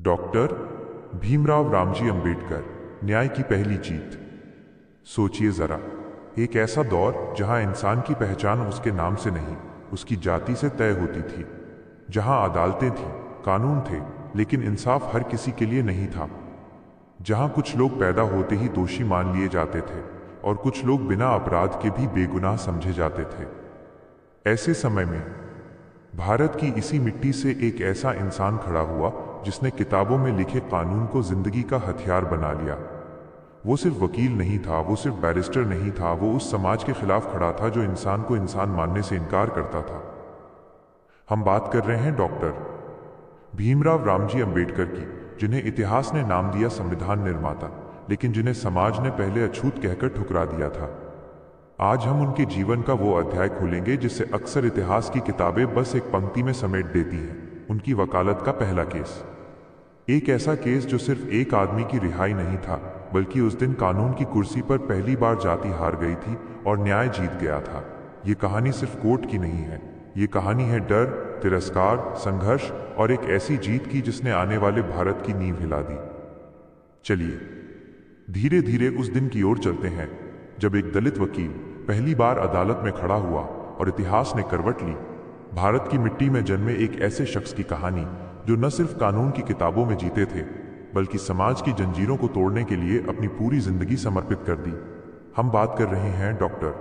Doctor Bhimrao Ramji Ambedkar, न्याय की पहली जीत। सोचिए जरा, एक ऐसा दौर जहां इंसान की पहचान उसके नाम से नहीं, उसकी जाति से तय होती थी। जहां अदालतें थीं, कानून थे, लेकिन इंसाफ हर किसी के लिए नहीं था। जहां कुछ लोग पैदा होते ही दोषी मान लिए जाते थे और कुछ लोग बिना अपराध के भी बेगुनाह समझे जाते थे। ऐसे समय में भारत की इसी मिट्टी से एक ऐसा इंसान खड़ा हुआ जिसने किताबों में लिखे कानून को जिंदगी का हथियार बना लिया। वो सिर्फ वकील नहीं था, वो सिर्फ बैरिस्टर नहीं था, वो उस समाज के खिलाफ खड़ा था जो इंसान को इंसान मानने से इनकार करता था। हम बात कर रहे हैं डॉक्टर भीमराव रामजी अंबेडकर की, जिन्हें इतिहास ने नाम दिया संविधान निर्माता, लेकिन जिन्हें समाज ने पहले अछूत कहकर ठुकरा दिया था। आज हम उनके जीवन का वो अध्याय खोलेंगे जिससे अक्सर इतिहास की किताबें बस एक पंक्ति में समेट देती हैं। उनकी वकालत का पहला केस, एक ऐसा केस जो सिर्फ एक आदमी की रिहाई नहीं था, बल्कि उस दिन कानून की कुर्सी पर पहली बार जाति हार गई थी और न्याय जीत गया था। ये कहानी सिर्फ कोर्ट की नहीं है, ये कहानी है डर, तिरस्कार, संघर्ष और एक ऐसी जीत की जिसने आने वाले भारत की नींव हिला दी। चलिए धीरे धीरे उस दिन की ओर चलते हैं जब एक दलित वकील पहली बार अदालत में खड़ा हुआ और इतिहास ने करवट ली। भारत की मिट्टी में जन्मे एक ऐसे शख्स की कहानी जो न सिर्फ कानून की किताबों में जीते थे, बल्कि समाज की जंजीरों को तोड़ने के लिए अपनी पूरी जिंदगी समर्पित कर दी। हम बात कर रहे हैं डॉक्टर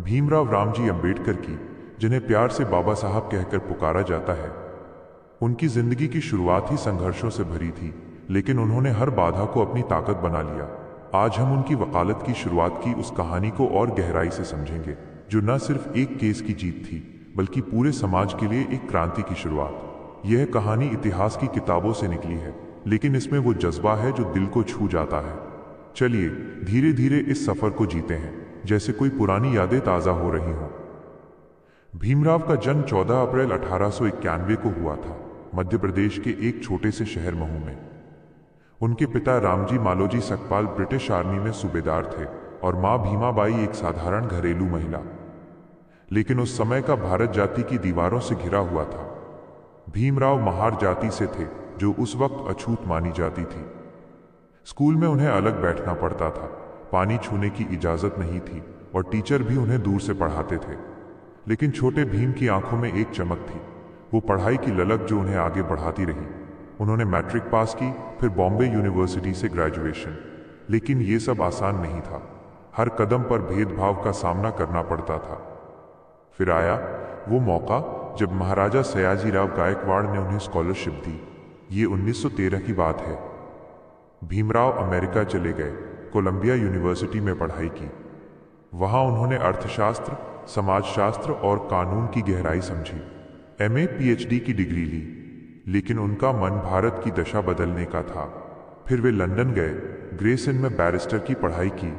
भीमराव रामजी अंबेडकर की, जिन्हें प्यार से बाबा साहब कहकर पुकारा जाता है। उनकी जिंदगी की शुरुआत ही संघर्षों से भरी थी, लेकिन उन्होंने हर बाधा को अपनी ताकत बना लिया। आज हम उनकी वकालत की शुरुआत की उस कहानी को और गहराई से समझेंगे, जो न सिर्फ एक केस की जीत थी, बल्कि पूरे समाज के लिए एक क्रांति की शुरुआत। यह कहानी इतिहास की किताबों से निकली है, लेकिन इसमें वो जज्बा है जो दिल को छू जाता है। चलिए धीरे धीरे इस सफर को जीते हैं, जैसे कोई पुरानी यादें ताज़ा हो रही हों। भीमराव का जन्म 14 अप्रैल 1891 को हुआ था, मध्य प्रदेश के एक छोटे से शहर महू में। उनके पिता रामजी मालोजी सकपाल ब्रिटिश आर्मी में सूबेदार थे और मां भीमाबाई एक साधारण घरेलू महिला। लेकिन उस समय का भारत जाति की दीवारों से घिरा हुआ था। भीमराव महार जाति से थे, जो उस वक्त अछूत मानी जाती थी। स्कूल में उन्हें अलग बैठना पड़ता था, पानी छूने की इजाजत नहीं थी और टीचर भी उन्हें दूर से पढ़ाते थे। लेकिन छोटे भीम की आंखों में एक चमक थी, वो पढ़ाई की ललक जो उन्हें आगे बढ़ाती रही। उन्होंने मैट्रिक पास की, फिर बॉम्बे यूनिवर्सिटी से ग्रेजुएशन। लेकिन ये सब आसान नहीं था, हर कदम पर भेदभाव का सामना करना पड़ता था। फिर आया वो मौका जब महाराजा सयाजीराव गायकवाड़ ने उन्हें स्कॉलरशिप दी। ये 1913 की बात है। भीमराव अमेरिका चले गए, कोलंबिया यूनिवर्सिटी में पढ़ाई की। वहां उन्होंने अर्थशास्त्र, समाजशास्त्र और कानून की गहराई समझी। एमए पीएचडी की डिग्री ली, लेकिन उनका मन भारत की दशा बदलने का था। फिर वे लंदन गए, ग्रेस इन में बैरिस्टर की पढ़ाई की।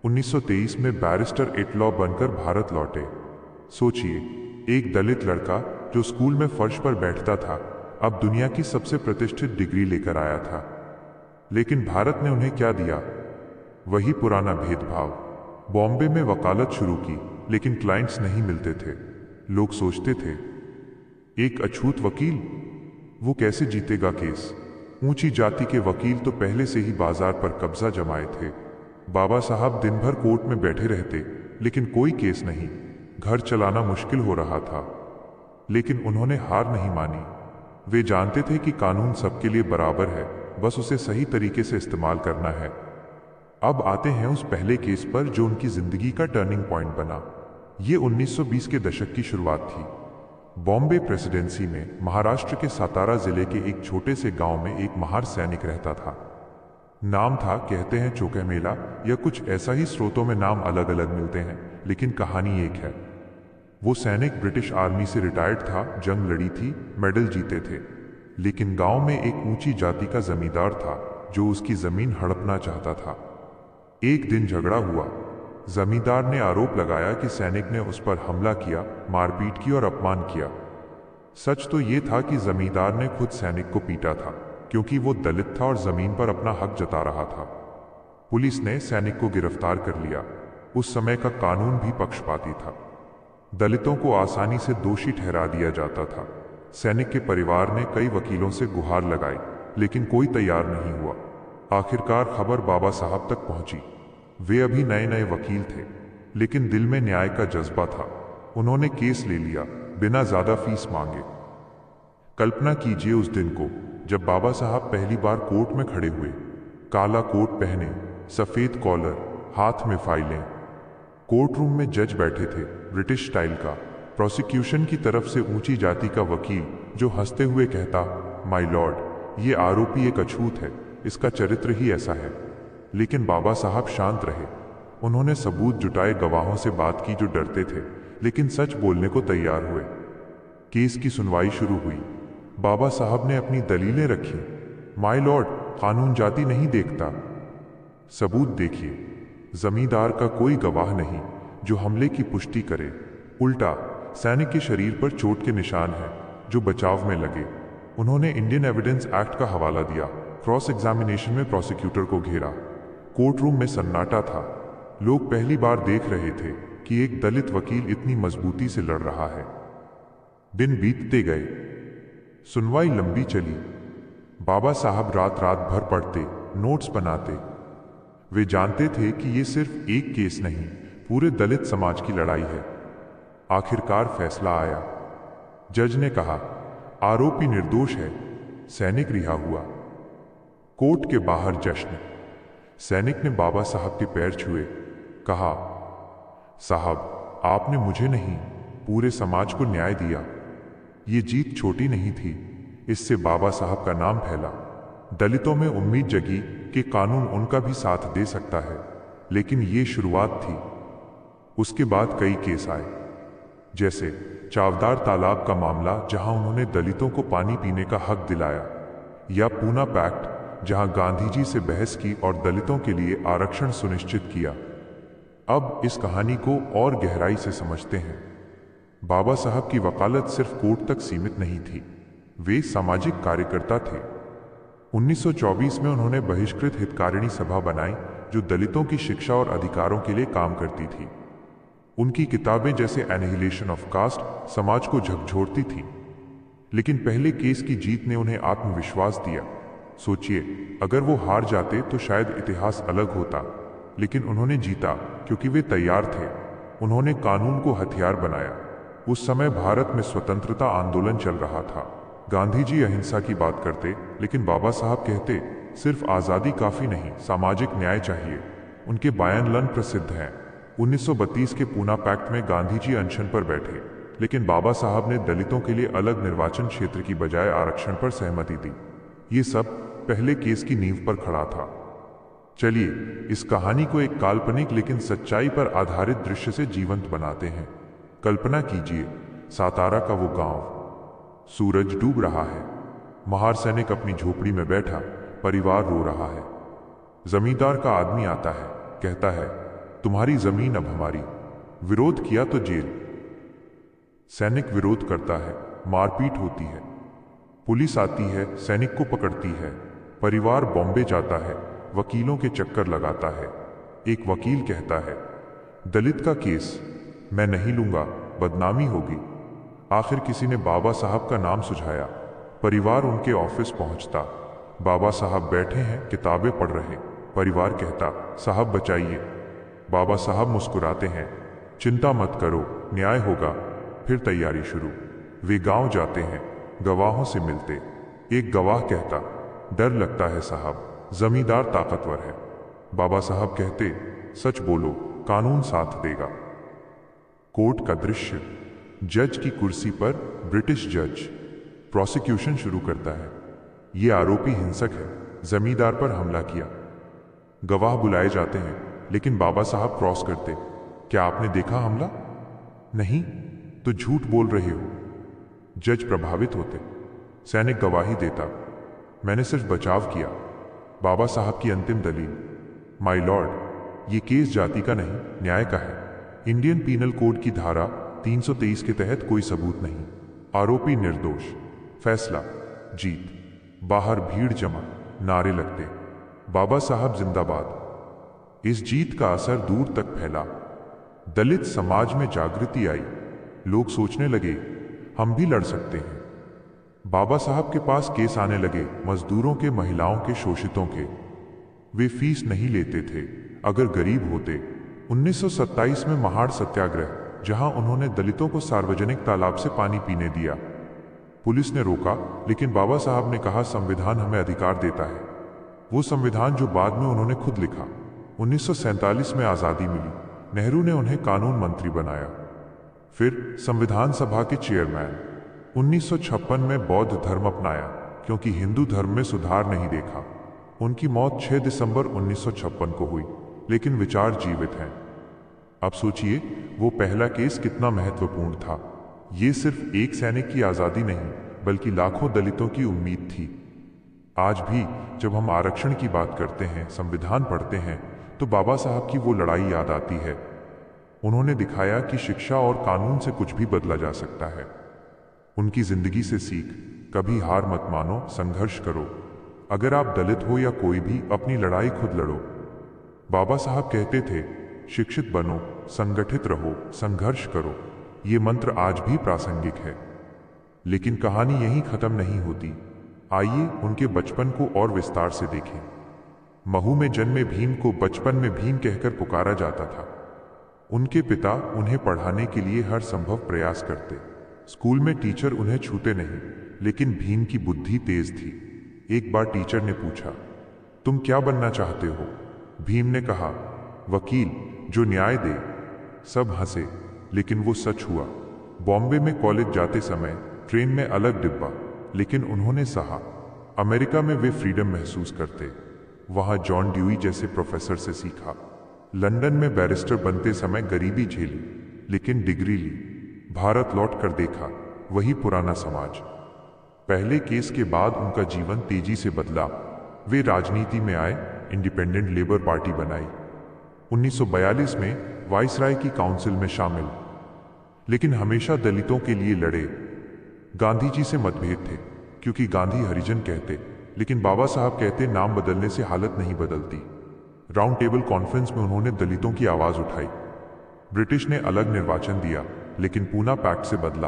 1923 में बैरिस्टर एट लॉ बनकर भारत लौटे। सोचिए, एक दलित लड़का जो स्कूल में फर्श पर बैठता था, अब दुनिया की सबसे प्रतिष्ठित डिग्री लेकर आया था। लेकिन भारत ने उन्हें क्या दिया? वही पुराना भेदभाव। बॉम्बे में वकालत शुरू की, लेकिन क्लाइंट्स नहीं मिलते थे। लोग सोचते थे, एक अछूत वकील, वो कैसे जीतेगा केस? ऊंची जाति के वकील तो पहले से ही बाजार पर कब्जा जमाए थे। बाबा साहब दिन भर कोर्ट में बैठे रहते, लेकिन कोई केस नहीं। घर चलाना मुश्किल हो रहा था। लेकिन उन्होंने हार नहीं मानी। वे जानते थे कि कानून सबके लिए बराबर है, बस उसे सही तरीके से इस्तेमाल करना है। अब आते हैं उस पहले केस पर जो उनकी जिंदगी का टर्निंग पॉइंट बना। ये 1920 के दशक की शुरुआत थी। बॉम्बे प्रेसिडेंसी में महाराष्ट्र के सातारा जिले के एक छोटे से गांव में एक महार सैनिक रहता था। नाम था, कहते हैं, चोकमेला, या कुछ ऐसा ही। स्रोतों में नाम अलग अलग मिलते हैं, लेकिन कहानी एक है। वो सैनिक ब्रिटिश आर्मी से रिटायर्ड था, जंग लड़ी थी, मेडल जीते थे। लेकिन गांव में एक ऊंची जाति का जमींदार था जो उसकी जमीन हड़पना चाहता था। एक दिन झगड़ा हुआ। जमींदार ने आरोप लगाया कि सैनिक ने उस पर हमला किया, मारपीट की और अपमान किया। सच तो ये था कि जमींदार ने खुद सैनिक को पीटा था, क्योंकि वो दलित था और जमीन पर अपना हक जता रहा था। पुलिस ने सैनिक को गिरफ्तार कर लिया। उस समय का कानून भी पक्षपाती था। दलितों को आसानी से दोषी ठहरा दिया जाता था। सैनिक के परिवार ने कई वकीलों से गुहार लगाई, लेकिन कोई तैयार नहीं हुआ। आखिरकार खबर बाबा साहब तक पहुंची। वे अभी नए नए वकील थे, लेकिन दिल में न्याय का जज्बा था। उन्होंने केस ले लिया, बिना ज्यादा फीस मांगे। कल्पना कीजिए उस दिन को जब बाबा साहब पहली बार कोर्ट में खड़े हुए। काला कोट पहने, सफेद कॉलर, हाथ में फाइलें। कोर्ट रूम में जज बैठे थे, ब्रिटिश स्टाइल का। प्रोसिक्यूशन की तरफ से ऊंची जाति का वकील जो हंसते हुए कहता, माय लॉर्ड, ये आरोपी एक अछूत है, इसका चरित्र ही ऐसा है। लेकिन बाबा साहब शांत रहे। उन्होंने सबूत जुटाए, गवाहों से बात की जो डरते थे लेकिन सच बोलने को तैयार हुए। केस की सुनवाई शुरू हुई। बाबा साहब ने अपनी दलीलें रखी। माय लॉर्ड, कानून जाति नहीं देखता। सबूत देखिए, जमींदार का कोई गवाह नहीं जो हमले की पुष्टि करे। उल्टा सैनिक के शरीर पर चोट के निशान हैं जो बचाव में लगे। उन्होंने इंडियन एविडेंस एक्ट का हवाला दिया। क्रॉस एग्जामिनेशन में प्रोसिक्यूटर को घेरा। कोर्ट रूम में सन्नाटा था। लोग पहली बार देख रहे थे कि एक दलित वकील इतनी मजबूती से लड़ रहा है। दिन बीतते गए, सुनवाई लंबी चली। बाबा साहब रात रात भर पढ़ते, नोट्स बनाते। वे जानते थे कि ये सिर्फ एक केस नहीं, पूरे दलित समाज की लड़ाई है। आखिरकार फैसला आया। जज ने कहा, आरोपी निर्दोष है। सैनिक रिहा हुआ। कोर्ट के बाहर जश्न। सैनिक ने बाबा साहब के पैर छुए, कहा, साहब, आपने मुझे नहीं, पूरे समाज को न्याय दिया। ये जीत छोटी नहीं थी, इससे बाबा साहब का नाम फैला। दलितों में उम्मीद जगी कि कानून उनका भी साथ दे सकता है। लेकिन ये शुरुआत थी। उसके बाद कई केस आए, जैसे चावदार तालाब का मामला जहां उन्होंने दलितों को पानी पीने का हक दिलाया, या पूना पैक्ट जहां गांधी जी से बहस की और दलितों के लिए आरक्षण सुनिश्चित किया। अब इस कहानी को और गहराई से समझते हैं। बाबा साहब की वकालत सिर्फ कोर्ट तक सीमित नहीं थी, वे सामाजिक कार्यकर्ता थे। 1924 में उन्होंने बहिष्कृत हितकारिणी सभा बनाई जो दलितों की शिक्षा और अधिकारों के लिए काम करती थी। उनकी किताबें जैसे एनिहिलेशन ऑफ कास्ट समाज को झकझोरती थी। लेकिन पहले केस की जीत ने उन्हें आत्मविश्वास दिया। सोचिए, अगर वो हार जाते तो शायद इतिहास अलग होता। लेकिन उन्होंने जीता क्योंकि वे तैयार थे। उन्होंने कानून को हथियार बनाया। उस समय भारत में स्वतंत्रता आंदोलन चल रहा था। गांधी जी अहिंसा की बात करते, लेकिन बाबा साहब कहते, सिर्फ आज़ादी काफ़ी नहीं, सामाजिक न्याय चाहिए। उनके बयान प्रसिद्ध हैं। 1932 के पूना पैक्ट में गांधी जी अनशन पर बैठे, लेकिन बाबा साहब ने दलितों के लिए अलग निर्वाचन क्षेत्र की बजाय आरक्षण पर सहमति दी। ये सब पहले केस की नींव पर खड़ा था। चलिए इस कहानी को एक काल्पनिक लेकिन सच्चाई पर आधारित दृश्य से जीवंत बनाते हैं। कल्पना कीजिए, सातारा का वो गांव। सूरज डूब रहा है। महार सैनिक अपनी झोपड़ी में बैठा, परिवार रो रहा है। जमींदार का आदमी आता है, कहता है, तुम्हारी जमीन अब हमारी, विरोध किया तो जेल। सैनिक विरोध करता है, मारपीट होती है। पुलिस आती है, सैनिक को पकड़ती है। परिवार बॉम्बे जाता है, वकीलों के चक्कर लगाता है। एक वकील कहता है, दलित का केस मैं नहीं लूंगा, बदनामी होगी। आखिर किसी ने बाबा साहब का नाम सुझाया। परिवार उनके ऑफिस पहुंचता। बाबा साहब बैठे हैं, किताबें पढ़ रहे। परिवार कहता, साहब बचाइए। बाबा साहब मुस्कुराते हैं, चिंता मत करो, न्याय होगा। फिर तैयारी शुरू। वे गांव जाते हैं, गवाहों से मिलते। एक गवाह कहता, डर लगता है साहब, जमींदार ताकतवर है। बाबा साहब कहते, सच बोलो, कानून साथ देगा। कोर्ट का दृश्य। जज की कुर्सी पर ब्रिटिश जज। प्रोसिक्यूशन शुरू करता है, ये आरोपी हिंसक है, जमींदार पर हमला किया। गवाह बुलाए जाते हैं, लेकिन बाबा साहब क्रॉस करते, क्या आपने देखा हमला? नहीं, तो झूठ बोल रहे हो। जज प्रभावित होते। सैनिक गवाही देता, मैंने सिर्फ बचाव किया। बाबा साहब की अंतिम दलील, माय लॉर्ड, ये केस जाति का नहीं, न्याय का है। इंडियन पीनल कोड की धारा 323 के तहत कोई सबूत नहीं। आरोपी निर्दोष। फैसला, जीत। बाहर भीड़ जमा, नारे लगते, बाबा साहब जिंदाबाद। इस जीत का असर दूर तक फैला। दलित समाज में जागृति आई। लोग सोचने लगे, हम भी लड़ सकते हैं। बाबा साहब के पास केस आने लगे, मजदूरों के, महिलाओं के, शोषितों के। वे फीस नहीं लेते थे अगर गरीब होते। 1927 में महाड़ सत्याग्रह, जहां उन्होंने दलितों को सार्वजनिक तालाब से पानी पीने दिया। पुलिस ने रोका, लेकिन बाबा साहब ने कहा संविधान हमें अधिकार देता है। वो संविधान जो बाद में उन्होंने खुद लिखा। 1947 में आज़ादी मिली, नेहरू ने उन्हें कानून मंत्री बनाया, फिर संविधान सभा के चेयरमैन। 1956 में बौद्ध धर्म अपनाया क्योंकि हिंदू धर्म में सुधार नहीं देखा। उनकी मौत 6 दिसंबर 1956 को हुई, लेकिन विचार जीवित हैं। अब सोचिए वो पहला केस कितना महत्वपूर्ण था। ये सिर्फ एक सैनिक की आज़ादी नहीं, बल्कि लाखों दलितों की उम्मीद थी। आज भी जब हम आरक्षण की बात करते हैं, संविधान पढ़ते हैं, तो बाबा साहब की वो लड़ाई याद आती है। उन्होंने दिखाया कि शिक्षा और कानून से कुछ भी बदला जा सकता है। उनकी जिंदगी से सीख, कभी हार मत मानो, संघर्ष करो। अगर आप दलित हो या कोई भी, अपनी लड़ाई खुद लड़ो। बाबा साहब कहते थे, शिक्षित बनो, संगठित रहो, संघर्ष करो। ये मंत्र आज भी प्रासंगिक है। लेकिन कहानी यहीं खत्म नहीं होती। आइए उनके बचपन को और विस्तार से देखें। महू में जन्मे भीम को बचपन में भीम कहकर पुकारा जाता था। उनके पिता उन्हें पढ़ाने के लिए हर संभव प्रयास करते। स्कूल में टीचर उन्हें छूते नहीं, लेकिन भीम की बुद्धि तेज थी। एक बार टीचर ने पूछा, तुम क्या बनना चाहते हो? भीम ने कहा, वकील, जो न्याय दे। सब हंसे, लेकिन वो सच हुआ। बॉम्बे में कॉलेज जाते समय ट्रेन में अलग डिब्बा, लेकिन उन्होंने सहा। अमेरिका में वे फ्रीडम महसूस करते, वहां जॉन ड्यूई जैसे प्रोफेसर से सीखा। लंदन में बैरिस्टर बनते समय गरीबी झेली, लेकिन डिग्री ली। भारत लौट कर देखा, वही पुराना समाज। पहले केस के बाद उनका जीवन तेजी से बदला। वे राजनीति में आए, इंडिपेंडेंट लेबर पार्टी बनाई। 1942 में वाइसराय की काउंसिल में शामिल, लेकिन हमेशा दलितों के लिए लड़े। गांधी जी से मतभेद थे, क्योंकि गांधी हरिजन कहते, लेकिन बाबा साहब कहते नाम बदलने से हालत नहीं बदलती। राउंड टेबल कॉन्फ्रेंस में उन्होंने दलितों की आवाज उठाई। ब्रिटिश ने अलग निर्वाचन दिया, लेकिन पूना पैक्ट से बदला।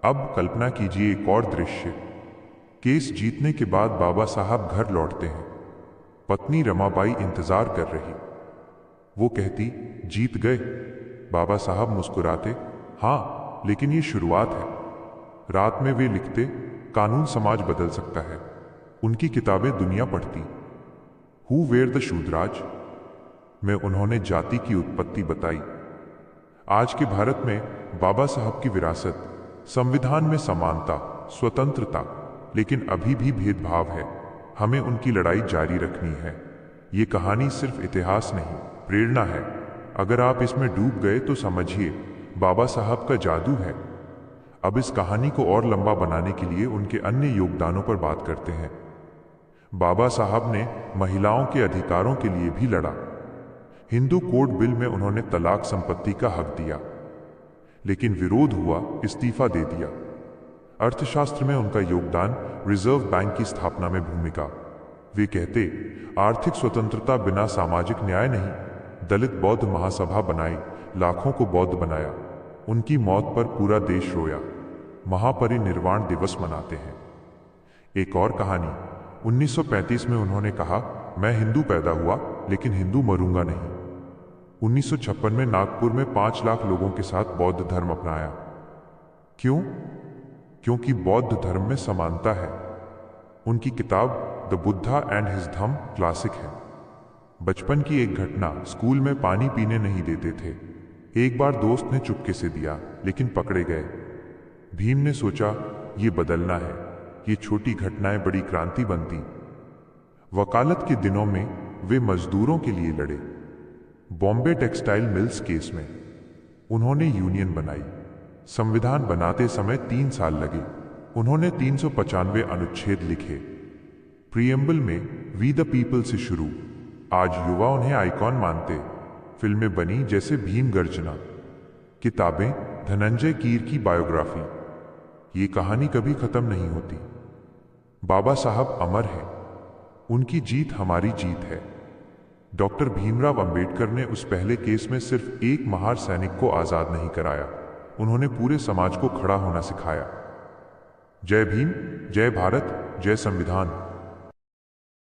अब कल्पना कीजिए एक और दृश्य। केस जीतने के बाद बाबा साहब घर लौटते हैं। पत्नी रमाबाई इंतजार कर रही। वो कहती, जीत गए? बाबा साहब मुस्कुराते, हाँ, लेकिन ये शुरुआत है। रात में वे लिखते, कानून समाज बदल सकता है। उनकी किताबें दुनिया पढ़ती। हु वेयर द शूद्राज में उन्होंने जाति की उत्पत्ति बताई। आज के भारत में बाबा साहब की विरासत, संविधान में समानता, स्वतंत्रता, लेकिन अभी भी भेदभाव है। हमें उनकी लड़ाई जारी रखनी है। ये कहानी सिर्फ इतिहास नहीं, प्रेरणा है। अगर आप इसमें डूब गए तो समझिए, बाबा साहब का जादू है। अब इस कहानी को और लंबा बनाने के लिए उनके अन्य योगदानों पर बात करते हैं। बाबा साहब ने महिलाओं के अधिकारों के लिए भी लड़ा। हिंदू कोड बिल में उन्होंने तलाक संपत्ति का हक दिया, लेकिन विरोध हुआ, इस्तीफा दे दिया। अर्थशास्त्र में उनका योगदान, रिजर्व बैंक की स्थापना में भूमिका। वे कहते, आर्थिक स्वतंत्रता बिना सामाजिक न्याय नहीं। दलित बौद्ध महासभा बनाई, लाखों को बौद्ध बनाया। उनकी मौत पर पूरा देश रोया। महापरिनिर्वाण दिवस मनाते हैं। एक और कहानी, 1935 में उन्होंने कहा, मैं हिंदू पैदा हुआ, लेकिन हिंदू मरूंगा नहीं। 1956 में नागपुर में 5 लाख लोगों के साथ बौद्ध धर्म अपनाया। क्यों? क्योंकि बौद्ध धर्म में समानता है। उनकी किताब the Buddha and his Dhamma classic है। बचपन की एक घटना, स्कूल में पानी पीने नहीं देते थे। एक बार दोस्त ने चुपके से दिया, लेकिन पकड़े गए। भीम ने सोचा, ये बदलना है। ये छोटी घटनाएं बड़ी क्रांति बनती। वकालत के दिनों में वे मजदूरों के लिए लड़े। बॉम्बे टेक्सटाइल मिल्स केस में उन्होंने यूनियन बनाई। संविधान बनाते समय 3 साल लगे। उन्होंने 395 अनुच्छेद लिखे। प्रीएम्बल में वी द पीपल से शुरू। आज युवा उन्हें आइकॉन मानते। फिल्में बनी जैसे भीम गर्जना। किताबें, धनंजय कीर की बायोग्राफी। ये कहानी कभी खत्म नहीं होती। बाबा साहब अमर हैं। उनकी जीत हमारी जीत है। डॉक्टर भीमराव अंबेडकर ने उस पहले केस में सिर्फ एक महार सैनिक को आजाद नहीं कराया, उन्होंने पूरे समाज को खड़ा होना सिखाया। जय भीम, जय भारत, जय संविधान।